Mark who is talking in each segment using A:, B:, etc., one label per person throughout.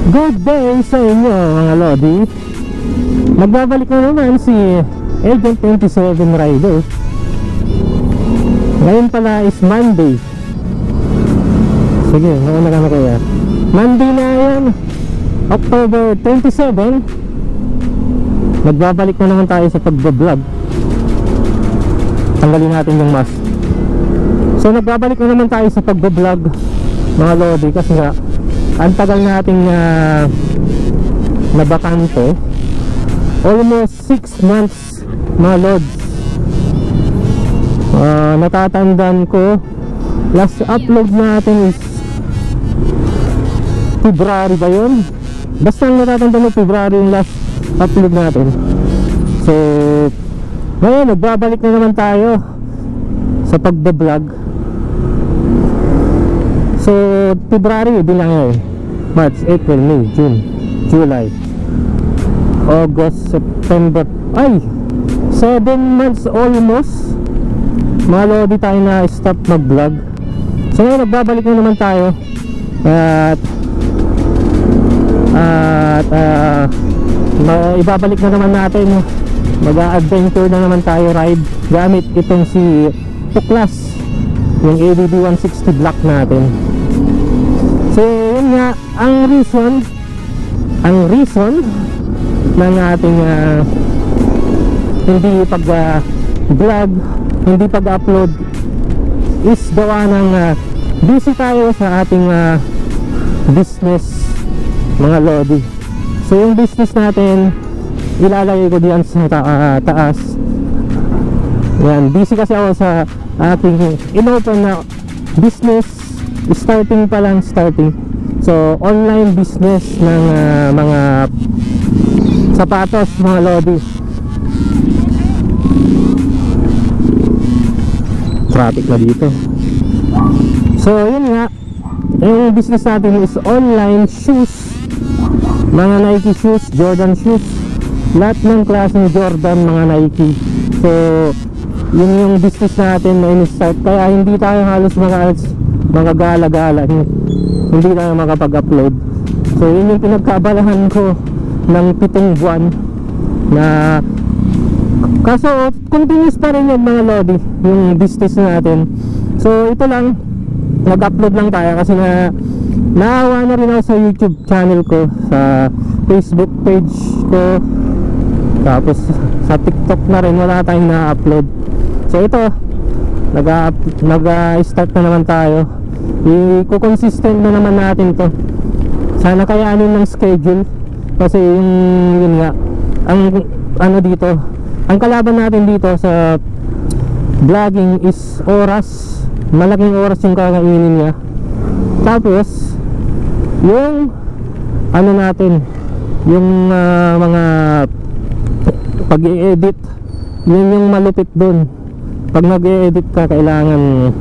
A: Good day sa inyo mga Lodi. Magbabalik na naman si Agent 27 Rider. Ngayon pala is Monday. Sige, nauna ka na kaya. Monday na yan, October 27. Magbabalik na naman tayo sa pagbablog. Tanggalin natin yung mask. So nagbabalik na naman tayo sa pagbablog mga Lodi, kasi nga ang tagal nating nabakante. Almost 6 months mga Lods. Natatandaan ko last upload natin is February ba yun? Basta natatandaan mo February yung last upload natin. So ngayon nagbabalik na naman tayo sa pagbablog. So February bilang ngayon, March, April, May, June, July, August, September. Ay, 7 months almost mga Lodi tayo na stop mag vlog. So ngayon nagbabalik na naman tayo. At ibabalik na naman natin, mag-adventure na naman tayo ride gamit itong si Tuklas, yung ABB 160 Black natin. So yun nga ang reason ng ating hindi pag-vlog, hindi pag-upload is gawa ng busy tayo sa ating business mga Lodi. So yung business natin ilalagay ko diyan sa taas. Yan, busy kasi ako sa ating inopen na business. Starting. So online business ng mga sapatos mga Lodi. Traffic na dito. So yun nga, yung business natin is online shoes, mga Nike shoes, Jordan shoes, lahat ng klaseng Jordan, mga Nike. So yun yung business natin na in-start. Kaya hindi tayo halos magagala-gala, hindi tayo makapag-upload. So yun yung pinagkabalahan ko ng 7 buwan na, kaso continuous pa rin yung mga Lodi, yung business natin. So ito lang, nag-upload lang tayo kasi naawa na rin ako sa YouTube channel ko, sa Facebook page ko, tapos sa TikTok na rin wala tayong na-upload. So ito, nag-start na naman tayo. I-consistent na naman natin to. Sana kayanin ng schedule, kasi yun nga ang dito, ang kalaban natin dito sa vlogging is oras. Malaking oras yung kakainin niya. Tapos yung natin, yung mga pag-i-edit, yun yung malupit dun. Pag nag-i-edit ka, kailangan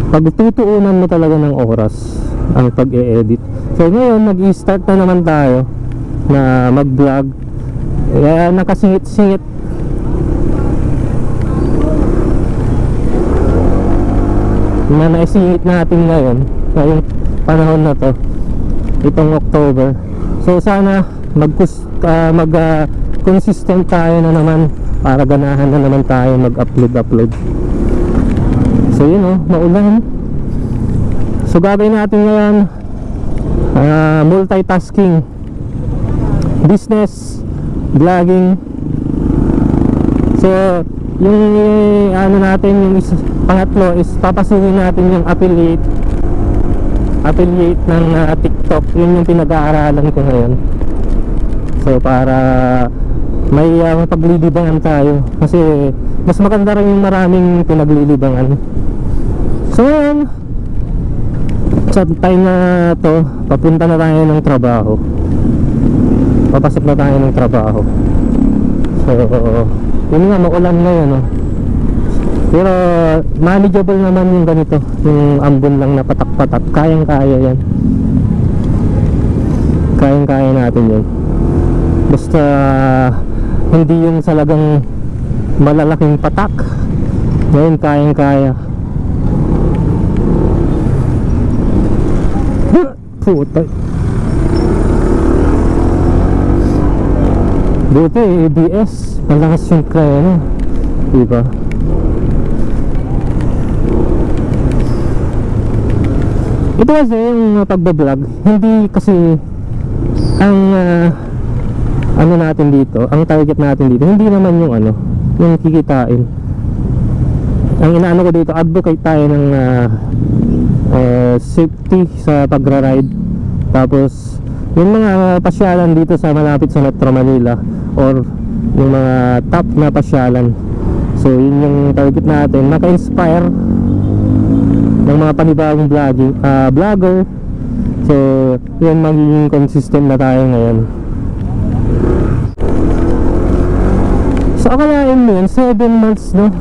A: pagtutuunan mo talaga ng oras ang pag-i-edit. So ngayon mag-i-start na naman tayo na mag-vlog. Kaya nakasingit-singit na naisingit natin ngayong panahon na to, itong October. So sana consistent tayo na naman, para ganahan na naman tayo mag-upload. So yun maulan. So gagawin natin ngayon multitasking, business, vlogging. So yung natin, yung pangatlo is papasukin natin yung affiliate ng TikTok. Yun yung pinag-aaralan ko ngayon. So para may mapaglilibangan tayo, kasi mas maganda rin yung maraming pinaglilibangan. So sa time na to, papunta na tayo ng trabaho, papasok na tayo ng trabaho. So yun nga, maulan ngayon pero manageable naman yung ganito, yung ambon lang na patak-patak. Kayang-kaya yan, kayang-kaya natin yun. Basta hindi yung salagang malalaking patak. Ngayon kayang-kaya. Puta. Buti ABS, malakas yung kreno, diba? Ito kasi yung pagbablog, hindi kasi ang ano natin dito, ang target natin dito, hindi naman yung ano, yung kikitain. Ang inaano ko dito, advocate tayo ng safety sa pagra-ride. Tapos yung mga pasyalan dito sa malapit sa Metro Manila or yung mga top na pasyalan, so yun yung target natin, maka-inspire ng mga panibagong vlogger. So yun, magiging consistent na tayo ngayon. So akalain mo yun, 7 months, no?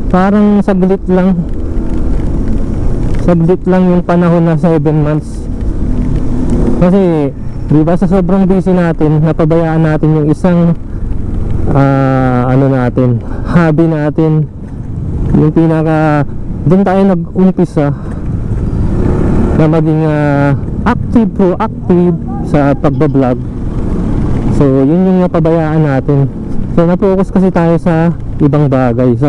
A: Parang saglit lang yung panahon na 7 months. Kasi diba sa sobrang busy natin, napabayaan natin yung isang ano natin, hobby natin, yung pinaka doon tayo nag-umpisa na maging active, proactive sa pagbablog. So yun yung napabayaan natin. So na-focus kasi tayo sa ibang bagay. So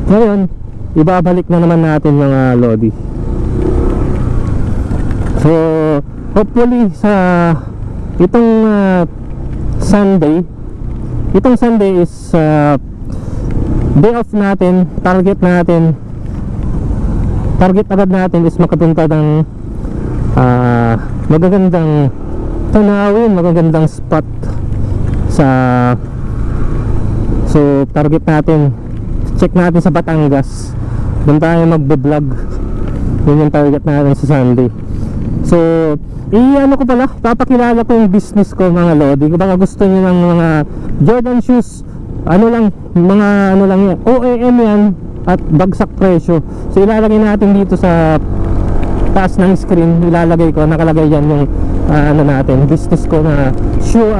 A: ngayon, ibabalik na naman natin mga Lodi. So hopefully sa itong Sunday is day off natin. Target agad natin is makapunta ng magagandang tanawin, magagandang spot sa, so target natin, check natin sa Batangas. Doon tayo magbe-vlog. Yun yung target natin sa Sunday. So ano ko pala, papakilala ko yung business ko mga Lodi. Kung baka gusto niyo ng mga Jordan shoes, ano lang, mga ano lang yan, OEM yan at bagsak presyo. So ilalagay natin dito sa taas ng screen, ilalagay ko, nakalagay yan yung ano natin, business ko na shoe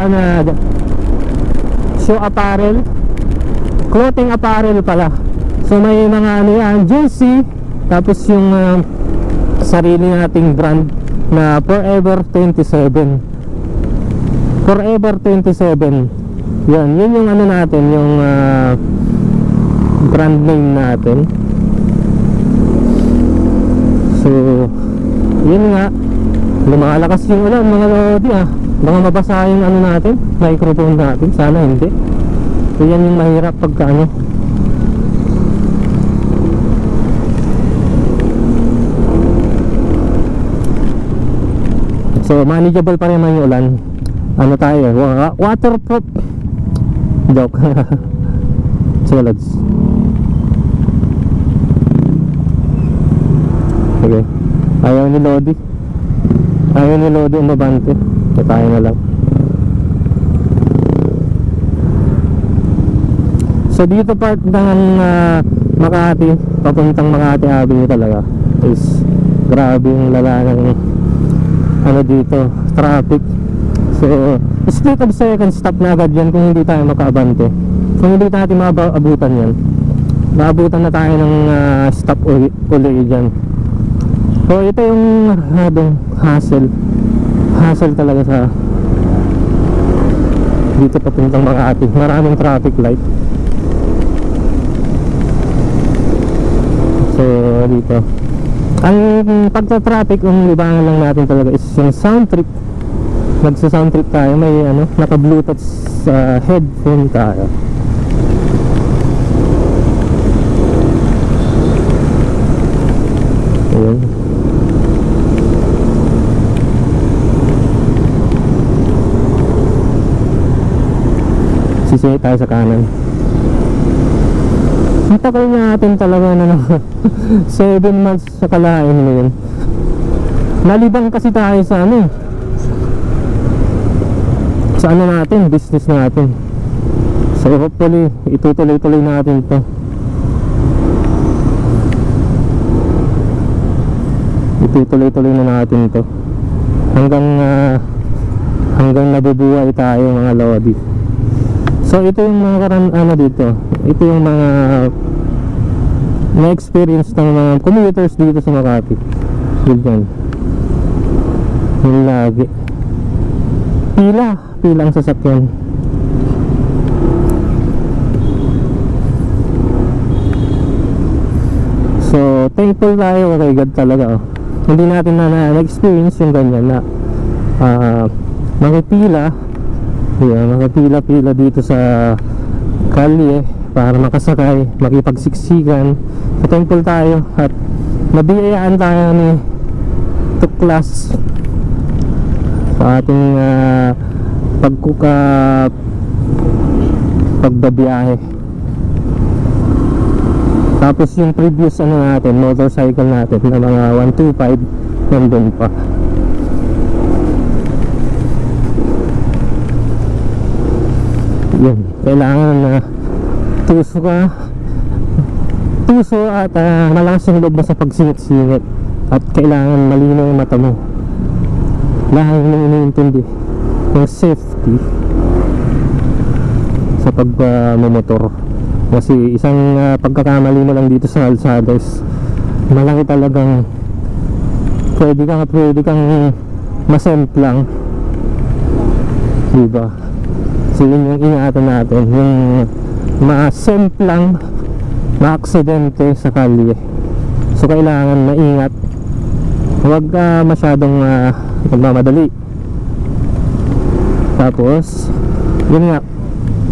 A: apparel, clothing apparel pala. So may mga ano yan, jersey, tapos yung sarili nating brand na Forever 27. Forever 27. Yun yung ano natin, yung brand name natin. So yun nga, lumalakas yung ulan mga Lodi baka mabasa yung ano natin, microphone natin. Sana hindi. So yan yung mahirap pagka ano. So manageable pa rin man yung ulan. Ano tayo, waterproof. Joke. So lads, okay, ayaw ni Lodi umabante. So tayo na lang. So dito part ng Makati, papuntang Makati Avenue talaga is grabe yung lala ng ano dito, traffic. So split of second stop na agad yan kung hindi tayo makaabante. Kung hindi natin maabutan yan, maabutan na tayo ng stop uli dyan. So ito yung hassle talaga sa dito papuntang Makati. Maraming traffic light. So dito ang pagta-traffic, ang libangan lang natin talaga is yung sound trip. Magsa-sound trip tayo, may ano, naka-bluetooth sa headphone tayo. Ayun. Sisingit tayo sa kanan. Ang tagal natin talaga na 7 months sa kalain mo yun. Nalibang kasi tayo sa ano, sa ano natin, business natin. So hopefully itutuloy-tuloy natin to. Itutuloy-tuloy na natin to hanggang nabubuhay tayo mga Lodi. So ito yung mga ano dito, ito yung mga na-experience ng mga commuters dito sa Makati. Yun yung lagi pila ang sasakyan. So thankful tayo kay God talaga, oh. Hindi natin na-experience yung ganyan na makipila, makipila-pila dito sa kalye para makasakay, makipagsiksikan. So thankful tayo at nabiyayaan tayo ni tuklas sa ating pagbabiyahe. Tapos yung previous natin, motorcycle natin na mga 125 nandun pa. Yun, kailangan na tuso at malakas yung loob mo sa pagsingit-singit, at kailangan malinaw yung mata mo. Lahat yung iniintindi yung safety sa pagmamotor, kasi isang pagkakamali mo lang dito sa kalsada is malaki talagang pwede kang masemplang, diba? So yun yung ingatan natin, yung masemplang maaksidente sa kalye. So kailangan maingat, huwag masyadong magmamadali. Tapos yun nga,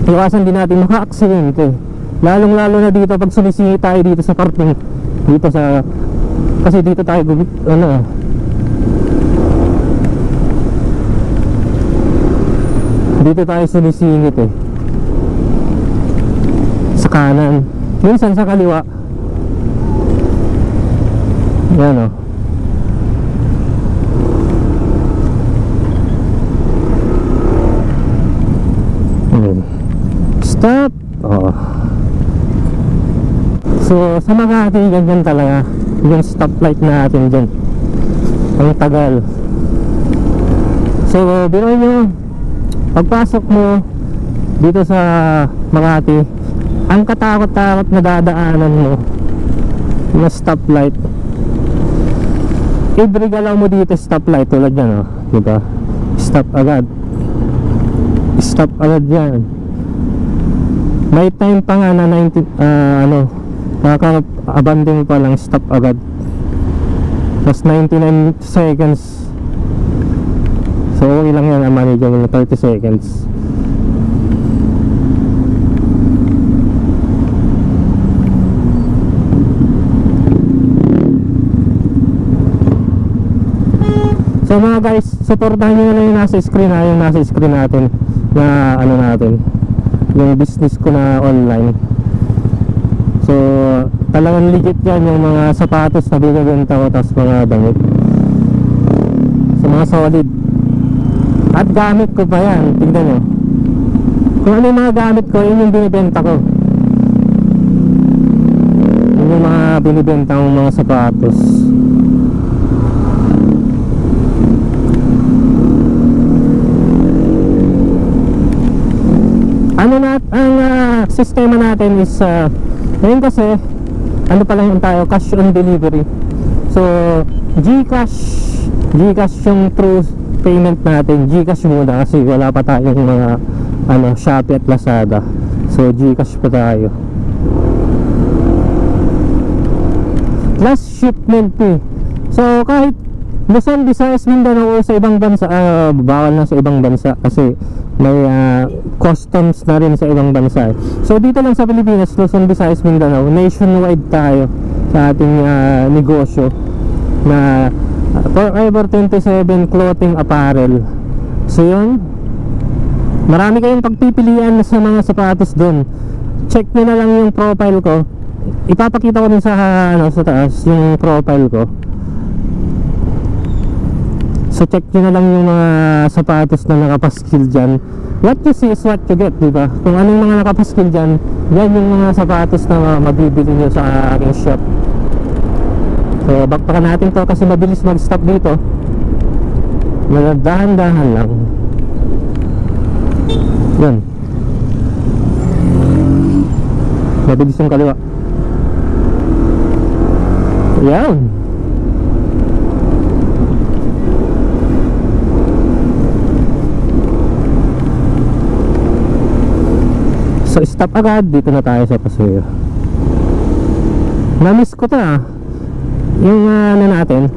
A: iwasan din natin maka-aksidente, lalong lalo na dito pag sumisingi tayo dito sa parking, dito sa, kasi dito tayo dito tayo sumisingit sa kanan, minsan sa kaliwa. Yan stop. So sa Makati ganyan talaga yung stoplight natin dyan, ang tagal. So biruin nyo, pagpasok mo dito sa Makati, ang katakot-takot na dadaanan mo na stoplight, i-galaw mo dito stoplight tulad yan, diba? Stop agad yan. May time pa nga na 90 nakaka-abandon pa lang, stop agad. Tapos 99 seconds. So okay lang yan, manageable na 30 seconds. So mga guys, supportahan nyo na yung nasa screen, yung nasa screen natin na natin, yung business ko na online. So talagang legit yan, yung mga sapatos na binibenta ko, tapos mga damit. So mga solid, at gamit ko pa yan. Tignan nyo kung ano yung mga gamit ko, yun yung binibenta ko. Yun yung mga binibenta kong mga sapatos. Ang sistema natin is ngayon kasi pa lang tayo, cash on delivery. So Gcash yung true payment natin. Gcash muna kasi wala pa tayong mga Shopee at Lazada. So Gcash pa tayo. Last shipment So kahit Luzon, Visayas, Mindanao o sa ibang bansa, bawal na sa ibang bansa kasi may customs na rin sa ibang bansa. So dito lang sa Pilipinas, Luzon, Visayas, Mindanao, nationwide tayo sa ating negosyo na Forever 27 Clothing Apparel. So yun, marami kayong pagpipilian sa mga sapatos doon. Check nyo na lang yung profile ko. Ipapakita ko din sa taas yung profile ko. So check nyo na lang yung mga sapatos na nakapaskil dyan. What you see is what you get, diba? Kung anong mga nakapaskil dyan, yan yung mga sapatos na mabibili nyo sa aking shop. So bakpakan natin to kasi mabilis mag-stop dito. Dahan-dahan lang. Yan, mabilis yung kaliwa. Yan. So stop agad, dito na tayo sa paseo. Namiss ko ta yung ano natin.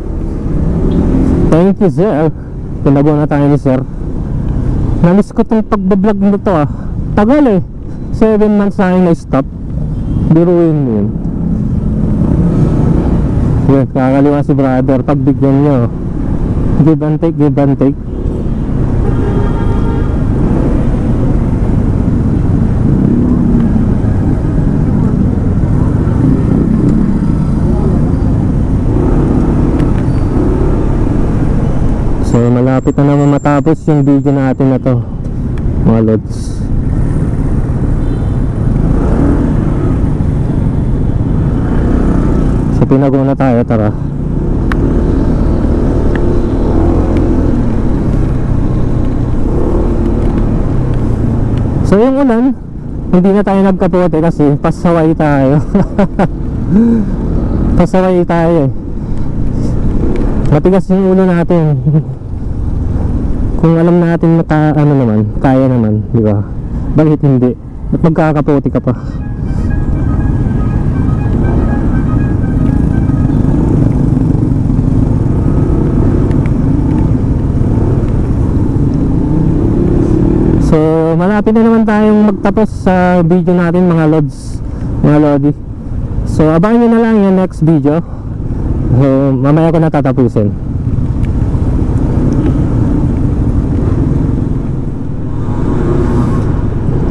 A: Thank you sir. Pinago na tayo ni sir. Namiss ko tong pagbablog na to Tagal 7 months na yung na-stop. Biruin mo yun. Yun, kakaliwa si brother. Pagbigyan nyo, give and take, give and take. So malapit na naman matapos yung video natin na to, mga lods. So pinago na tayo, tara. So yung ulan, hindi na tayo nagkapote kasi pasaway tayo. Pasaway tayo matigas yung ulo natin. Kung alam natin ano naman, kaya naman, di ba? Bakit hindi? At magkakapote ka pa. So malapit na naman tayong magtapos sa video natin, mga lods, mga lodi. So abangan nyo na lang yung next video. So mamaya ko na tatapusin.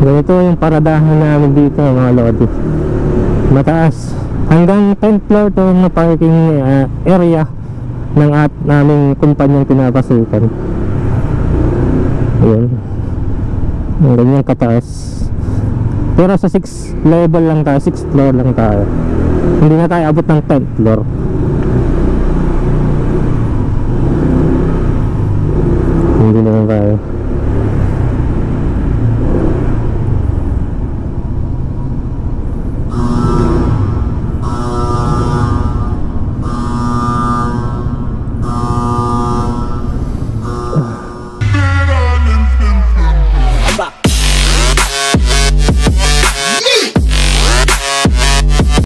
A: Ganito yung paradahan namin dito, mga lodi. Mataas. Hanggang 10th floor to na parking area ng naming kumpanyang pinapasukan. Ayan. Ang ganyang kataas. Pero sa 6th level lang tayo, 6th floor lang tayo. Hindi na tayo abot ng 10th floor.